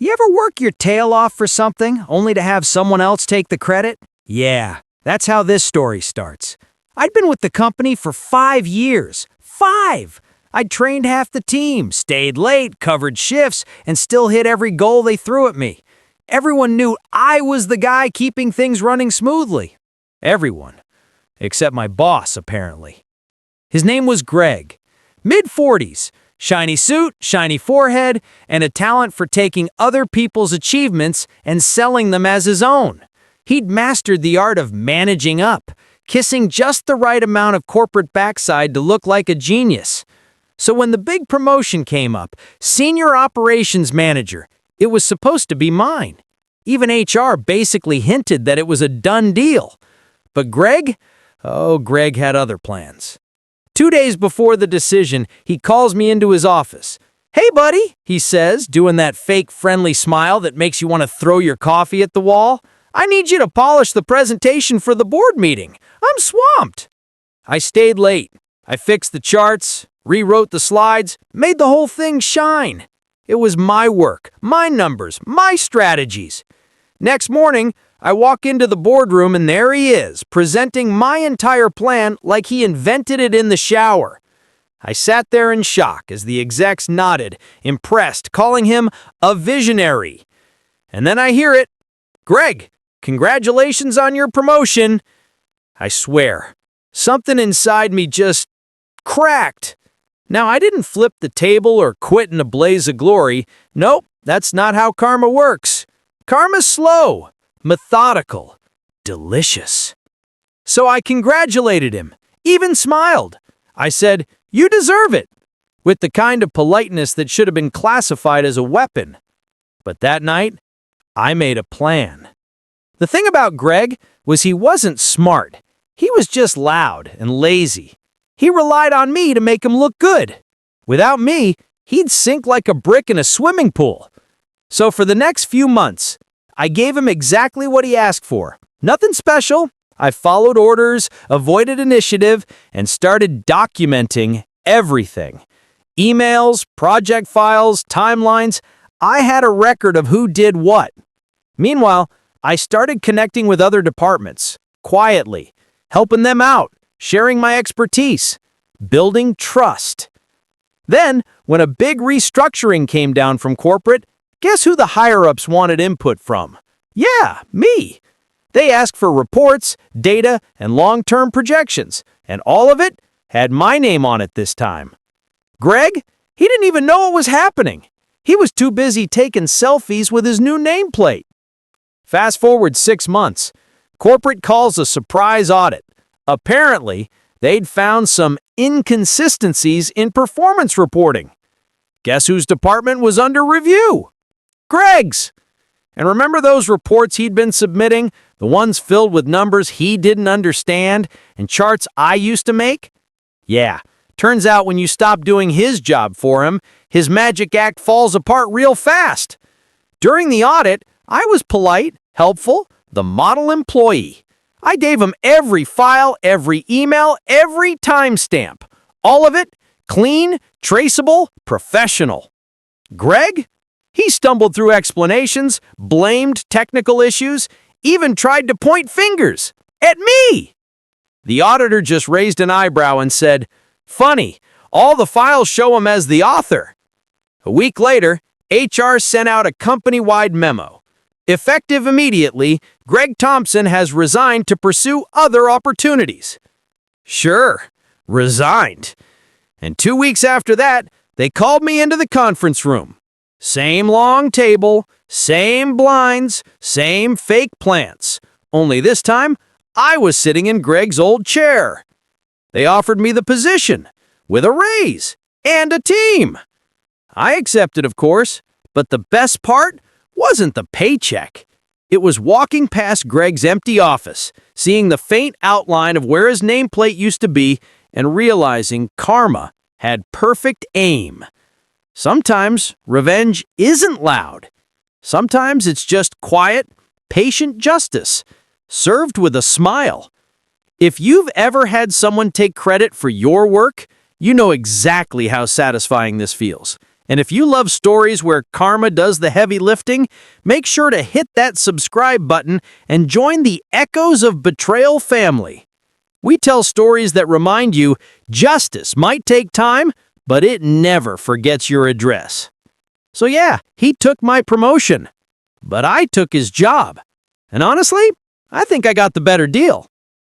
You ever work your tail off for something only to have someone else take the credit? Yeah, that's how this story starts. I'd been with the company for 5 years. 5! I'd trained half the team, stayed late, covered shifts, and still hit every goal they threw at me. Everyone knew I was the guy keeping things running smoothly. Everyone. Except my boss, apparently. His name was Greg. Mid-40s. Shiny suit, shiny forehead, and a talent for taking other people's achievements and selling them as his own. He'd mastered the art of managing up, kissing just the right amount of corporate backside to look like a genius. So when the big promotion came up, senior operations manager, it was supposed to be mine. Even HR basically hinted that it was a done deal. But Greg? Oh, Greg had other plans. 2 days before the decision, he calls me into his office. "Hey, buddy," he says, doing that fake friendly smile that makes you want to throw your coffee at the wall. "I need you to polish the presentation for the board meeting. I'm swamped." I stayed late. I fixed the charts, rewrote the slides, made the whole thing shine. It was my work, my numbers, my strategies. Next morning, I walk into the boardroom and there he is, presenting my entire plan like he invented it in the shower. I sat there in shock as the execs nodded, impressed, calling him a visionary. And then I hear it. "Greg, congratulations on your promotion." I swear, something inside me just cracked. Now, I didn't flip the table or quit in a blaze of glory. Nope, that's not how karma works. Karma's slow, methodical, delicious. So I congratulated him, even smiled. I said, "You deserve it," with the kind of politeness that should have been classified as a weapon. But that night, I made a plan. The thing about Greg was he wasn't smart. He was just loud and lazy. He relied on me to make him look good. Without me, he'd sink like a brick in a swimming pool. So for the next few months, I gave him exactly what he asked for. Nothing special. I followed orders, avoided initiative, and started documenting everything. Emails, project files, timelines. I had a record of who did what. Meanwhile, I started connecting with other departments, quietly, helping them out, sharing my expertise, building trust. Then, when a big restructuring came down from corporate, guess who the higher-ups wanted input from? Yeah, me. They asked for reports, data, and long-term projections, and all of it had my name on it this time. Greg, he didn't even know what was happening. He was too busy taking selfies with his new nameplate. Fast forward 6 months. Corporate calls a surprise audit. Apparently, they'd found some inconsistencies in performance reporting. Guess whose department was under review? Greg's. And remember those reports he'd been submitting, the ones filled with numbers he didn't understand and charts I used to make? Yeah, turns out when you stop doing his job for him, his magic act falls apart real fast. During the audit, I was polite, helpful, the model employee. I gave him every file, every email, every timestamp. All of it clean, traceable, professional. Greg? He stumbled through explanations, blamed technical issues, even tried to point fingers at me. The auditor just raised an eyebrow and said, "Funny, all the files show him as the author." A week later, HR sent out a company-wide memo. Effective immediately, Greg Thompson has resigned to pursue other opportunities. Sure, resigned. And 2 weeks after that, they called me into the conference room. Same long table, same blinds, same fake plants. Only this time, I was sitting in Greg's old chair. They offered me the position, with a raise, and a team. I accepted, of course, but the best part wasn't the paycheck. It was walking past Greg's empty office, seeing the faint outline of where his nameplate used to be, and realizing karma had perfect aim. Sometimes revenge isn't loud. Sometimes it's just quiet, patient justice, served with a smile. If you've ever had someone take credit for your work, you know exactly how satisfying this feels. And if you love stories where karma does the heavy lifting, make sure to hit that subscribe button and join the Echoes of Betrayal family. We tell stories that remind you justice might take time, but it never forgets your address. So yeah, he took my promotion, but I took his job. And honestly, I think I got the better deal.